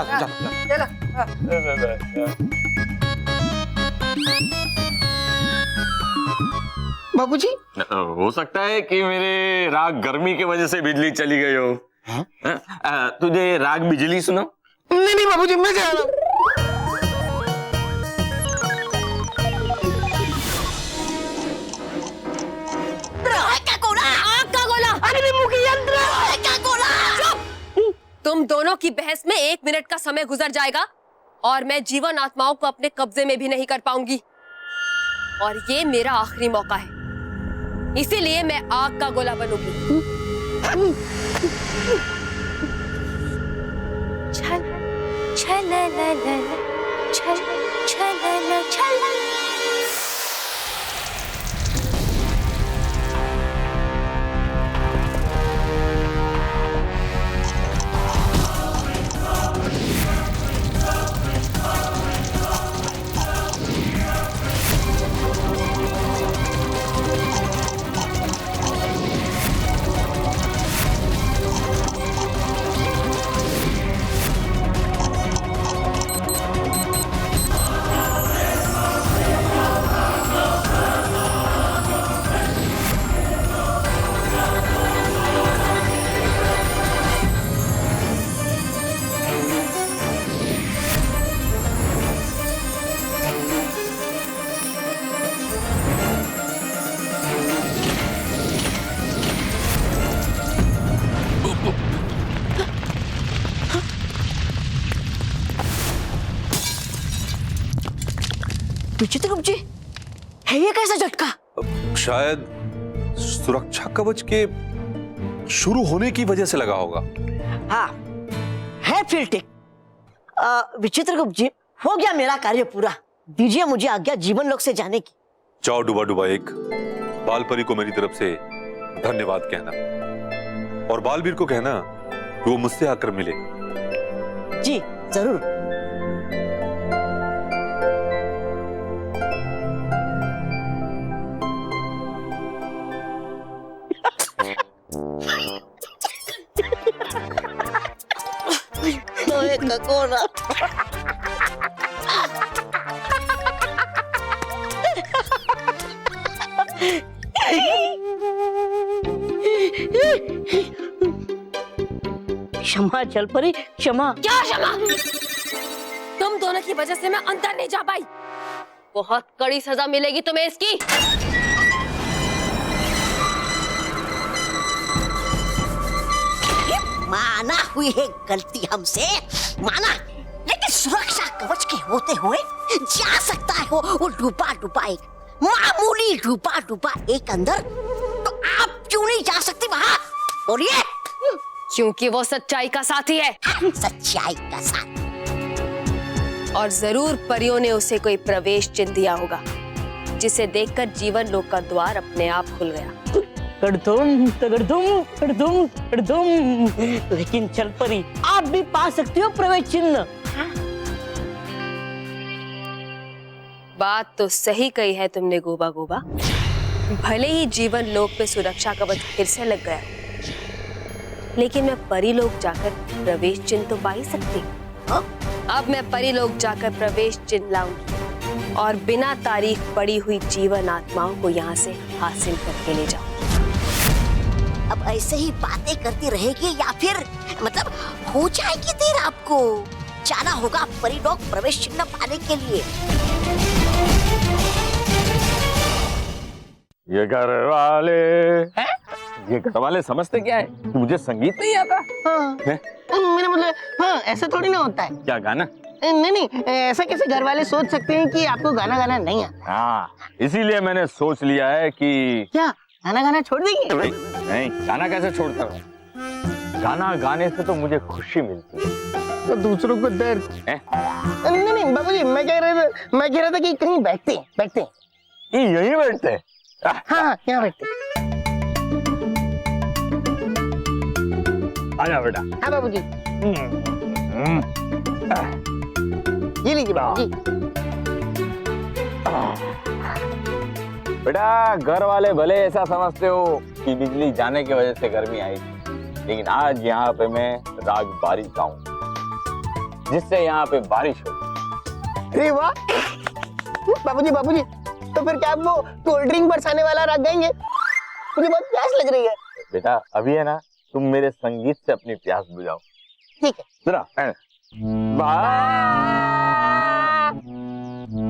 बाबूजी, हो सकता है कि मेरे राग गर्मी की वजह से बिजली चली गई हो। तुझे राग बिजली सुना? नहीं बाबूजी, मैं जा रहा हूँ। की बहस में 1 मिनट का समय गुजर जाएगा और मैं जीवन आत्माओं को अपने कब्जे में भी नहीं कर पाऊंगी। और ये मेरा आखिरी मौका है, इसीलिए मैं आग का गोला बनूंगी। छल छल छल छल छल। विचित्र रूप जी, है ये कैसा झटका? शायद सुरक्षा कवच के शुरू होने की वजह से लगा होगा। हाँ, है फिर ठीक। विचित्र रूप जी, हो गया मेरा कार्य पूरा। दीजिए मुझे आज्ञा जीवन लोक से जाने की। जाओ डूबा डूबा एक, बालपरी को मेरी तरफ से धन्यवाद कहना और बालवीर को कहना कि वो मुझसे आकर मिले। जी जरूर। ककोरा। क्षमा जलपरी, क्षमा। क्या क्षमा? तुम दोनों की वजह से मैं अंदर नहीं जा पाई। बहुत कड़ी सजा मिलेगी तुम्हें इसकी। माना हुई है गलती हमसे, माना, लेकिन सुरक्षा कवच के होते हुए जा सकता है वो डूबा डूबा एक, मामूली डूबा डूबा एक अंदर, तो आप क्यों नहीं जा सकते वहां? बोलिए। क्योंकि वो सच्चाई का साथी है। सच्चाई का साथी। और जरूर परियों ने उसे कोई प्रवेश चिन्ह दिया होगा, जिसे देखकर जीवन लोक का द्वार अपने आप खुल गया। लेकिन जलपरी, आप भी पा सकती हो प्रवेश चिन्ह। बात तो सही कही है तुमने गोबा गोबा। भले ही जीवन लोक पे सुरक्षा कवच फिर से लग गया, लेकिन मैं परीलोक जाकर प्रवेश चिन्ह तो पा ही सकती। अब मैं परीलोक जाकर प्रवेश चिन्ह लाऊंगी और बिना तारीख पड़ी हुई जीवन आत्माओं को यहाँ से हासिल करके ले जाऊंगी। अब ऐसे ही बातें करती रहेगी या फिर मतलब हो जाएगी देर? आपको जाना होगा परीलोक प्रवेश चिन्ह पाने के लिए। ये घर वाले समझते क्या है कि मुझे संगीत नहीं आता? हाँ। मेरा मतलब, हाँ, ऐसा थोड़ी ना होता है। क्या गाना? नहीं नहीं, ऐसा कैसे घर वाले सोच सकते हैं कि आपको गाना गाना नहीं आता? हाँ, इसीलिए मैंने सोच लिया है कि क्या गाना गाना छोड़ देंगे? नहीं, गाना कैसे छोड़ता हूँ? गाना गाने से तो मुझे खुशी मिलती है। तो दूसरों को दर्द। नहीं नहीं बाबूजी, मैं कह रहा था कि कहीं बैठते हैं। यहीं बैठते हैं? हाँ, यहाँ बैठते। आजा बेटा। हाँ बाबूजी। ये लीजिए बाबूजी। बेटा, घर वाले भले ऐसा समझते हो कि बिजली जाने की वजह से गर्मी आई, लेकिन आज यहाँ पे मैं राग बारिश गाऊंगा, जिससे यहाँ पे बारिश हो। अरे वाह बाबूजी, तो फिर क्या आप वो कोल्ड ड्रिंक बरसाने वाला राग गाएंगे? मुझे बहुत प्यास लग रही है। बेटा, अभी है ना, तुम मेरे संगीत से अपनी प्यास बुझाओ। ठीक है। सुना?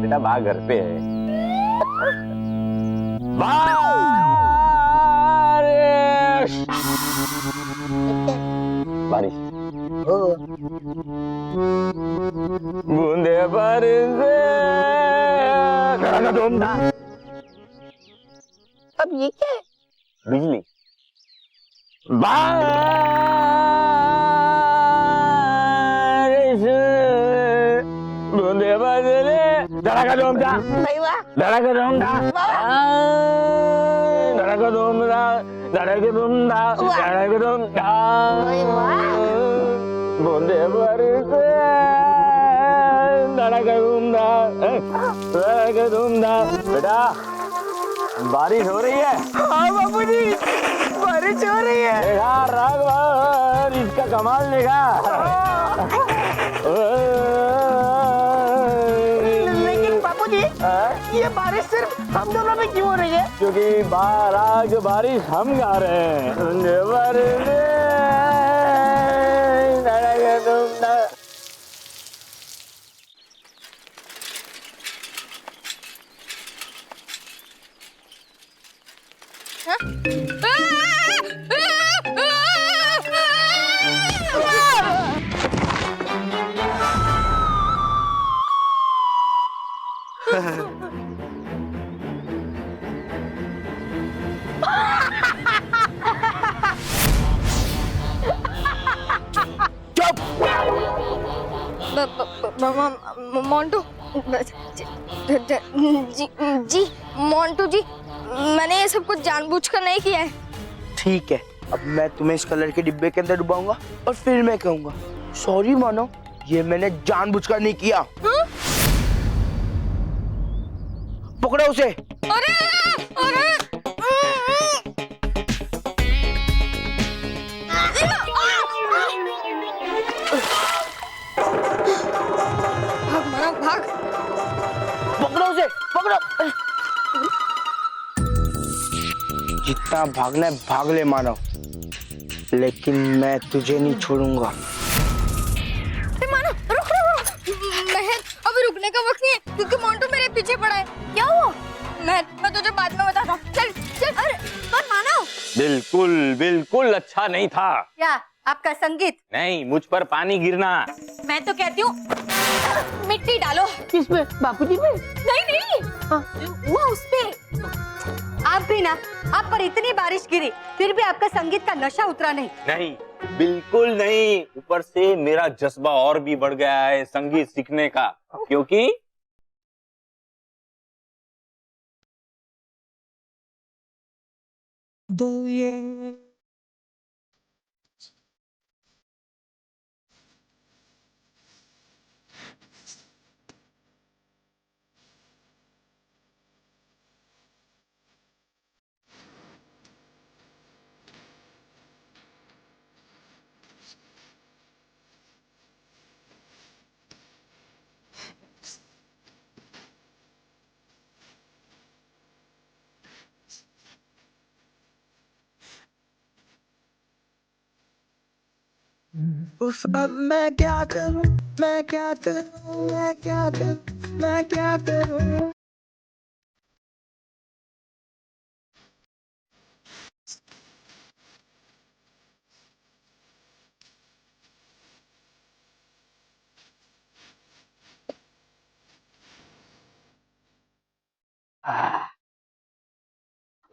बेटा, माँ घर पे है। बारिश। बूंदे बरसे अब ये क्या है? बिजली। बूंदे बरसे धड़का धूमता धड़का धूमता धड़का धूमता धड़का धूमता धड़का धूमता बूंदे बरसे धड़का धूमता धड़का धूमता। बेटा बारिश हो रही है। हाँ बाबूजी, बारिश हो रही है। देखा राघव, इसका कमाल देखा। लेकिन बाबूजी, ये बारिश सिर्फ हम दोनों में क्यों हो रही है? क्योंकि आज बारिश हम गा रहे हैं। मोंटू जी मोंटू जी, मैंने ये सब कुछ जानबूझकर नहीं किया है। ठीक है, अब मैं तुम्हें इस कलर के डिब्बे के अंदर डुबाऊंगा और फिर मैं कहूंगा सॉरी मानो, ये मैंने जानबूझकर नहीं किया। पकड़ो उसे। अरे अरे भाग मानो भाग। पकड़ो उसे, पकड़ो। जितना भागना है भाग ले मानव, लेकिन मैं तुझे नहीं छोड़ूंगा। मानो रुक रुक रुक, महर अभी रुकने का वक्त नहीं है क्योंकि मोंटू मेरे पीछे पड़ा है। क्या हुआ? मैं तुझे बाद में बताता हूँ। चल चल। अरे पर मानो, बिल्कुल बिल्कुल अच्छा नहीं था। क्या आपका संगीत? नहीं, मुझ पर पानी गिरना। मैं तो कहती हूँ मिट्टी डालो। किस पे? बापूजी पे? नहीं नहीं, वो उस पे। आप भी ना, आप पर इतनी बारिश गिरी फिर भी आपका संगीत का नशा उतरा नहीं। नहीं, बिल्कुल नहीं। ऊपर से मेरा जज्बा और भी बढ़ गया है संगीत सीखने का, क्योंकि मैं क्या करूं, मैं क्या करूं, मैं क्या करूं, मैं क्या करूं।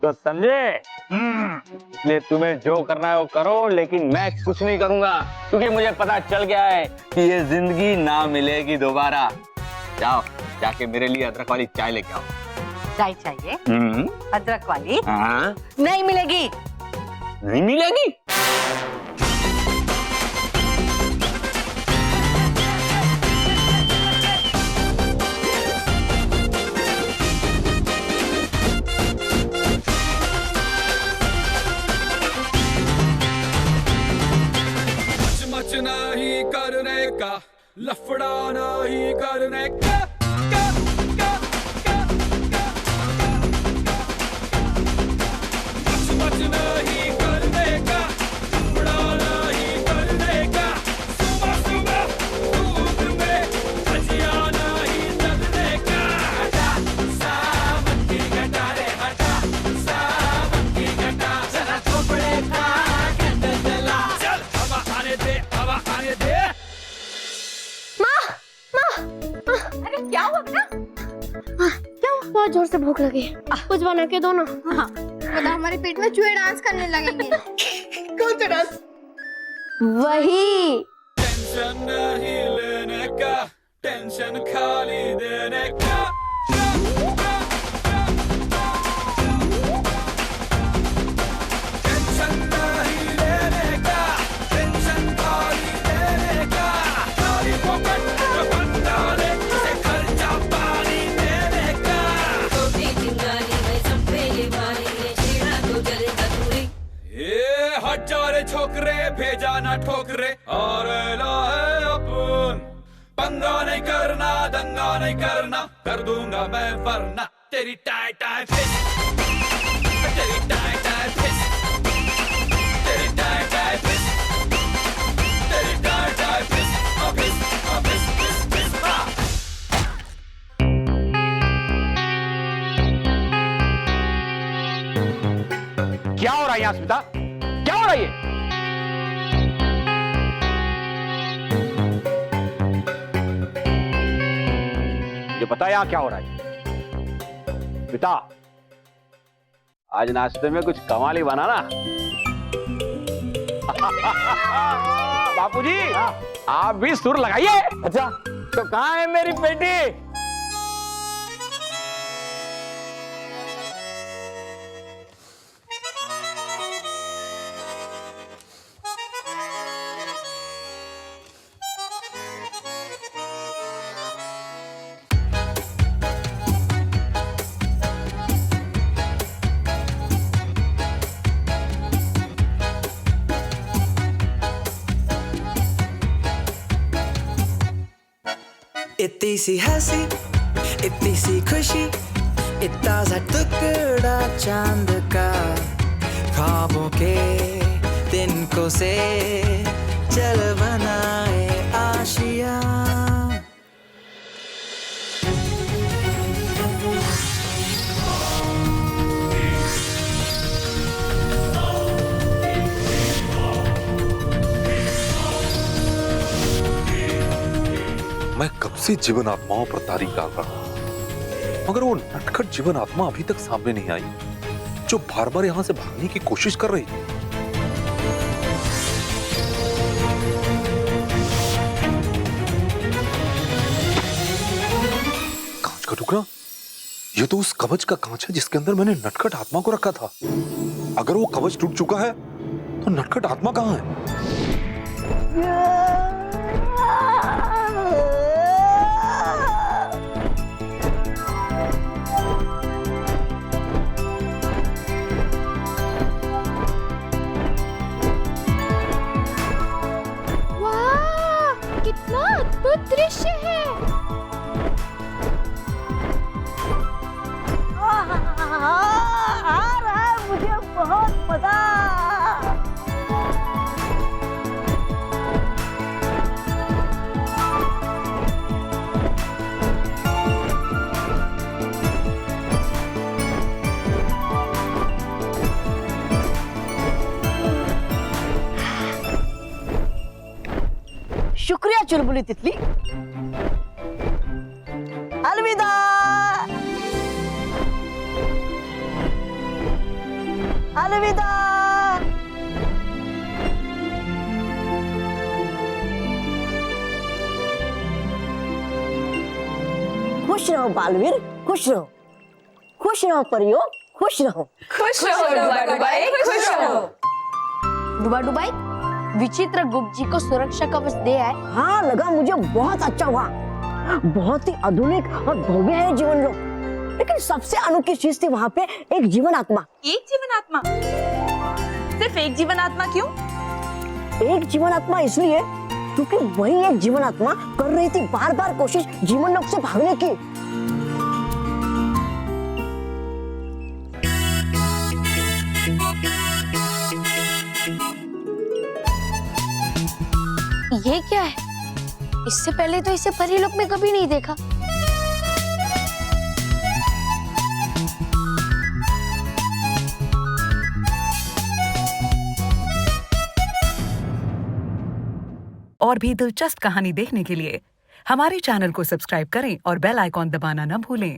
तो समझे? इसलिए तुम्हें जो करना है वो करो, लेकिन मैं कुछ नहीं करूंगा क्योंकि मुझे पता चल गया है कि ये जिंदगी ना मिलेगी दोबारा। जाओ, जाके मेरे लिए अदरक वाली चाय लेके आओ। चाय चाहिए? अदरक वाली? हाँ। नहीं मिलेगी। नहीं मिलेगी? नहीं करने का, लफड़ा नहीं करने का। नहीं करने का, लफड़ा नहीं करने का। सुबह सुबह धूप में भजिया नहीं तलने का। हटा सावन की घटा रे, हटा सावन की घटा। जरा कपड़े का कैंडल जला, चल हवा आने दे, हवा आने दे। क्यों? बहुत जोर से भूख लगी है, कुछ बना के दो ना। हाँ। पता हमारे पेट में चूहे डांस करने लगेंगे। कौन सा डांस? वही। टेंशन नहीं लेने का, टेंशन खाली देने का। टेंशन नहीं लेने का, टेंशन खाली देने का। खाली पॉकेट में बंदा ले, उसे खर्चा पानी देने का। ये हट जा रे छोकरे, भेजा ना ठोकरे, और लाए अपन। पंगा नहीं करना, दंगा नहीं करना, कर दूंगा मैं वरना। तेरी टाई टाई फिश, तेरी टाई टाई फिश, तेरी टाई टाई फिश, तेरी tie tie fish, fish fish fish fish. क्या हो रहा है यहाँ स्मिता? क्या हो रहा है ये? ये बता यहाँ क्या हो रहा है? स्मिता, आज नाश्ते में कुछ कमाल ही बना ना। बापूजी, आप भी सुर लगाइए। अच्छा, तो कहाँ है मेरी बेटी? इतनी सी हंसी, इतनी सी खुशी, इतना सा टुकड़ा चांद का, ख्वाबों के तिनकों से चल बनाए आशिया। मैं कब से जीवन आत्माओं पर तारीख डाल रहा हूं, मगर वो नटखट जीवन आत्मा अभी तक सामने नहीं आई, जो बार बार यहां से भागने की कोशिश कर रही है। कांच का टुकड़ा? ये तो उस कवच का कांच है जिसके अंदर मैंने नटखट आत्मा को रखा था। अगर वो कवच टूट चुका है तो नटखट आत्मा कहां है? कितना अद्भुत दृश्य है। आ रहा है मुझे बहुत मजा। शुक्रिया चुलबुली तितली। अलविदा। अलविदा। खुश रहो बालवीर, खुश रहो। खुश रहो परियो, खुश रहो। खुश रहो डुबाडुबाई, खुश रहो। डुबाडुबाई, विचित्र गुप्त जी को सुरक्षा कवच दे आए। हाँ, लगा मुझे बहुत अच्छा हुआ। बहुत ही आधुनिक और भव्य है जीवन लोक, लेकिन सबसे अनोखी चीज थी वहाँ पे एक जीवन आत्मा। एक जीवन आत्मा? सिर्फ एक जीवन आत्मा क्यों? एक जीवन आत्मा इसलिए क्योंकि वही एक जीवन आत्मा कर रही थी बार बार कोशिश जीवन लोक से भागने की। ये क्या है? इससे पहले तो इसे परीलोक में कभी नहीं देखा। और भी दिलचस्प कहानी देखने के लिए हमारे चैनल को सब्सक्राइब करें और बेल आइकॉन दबाना न भूलें।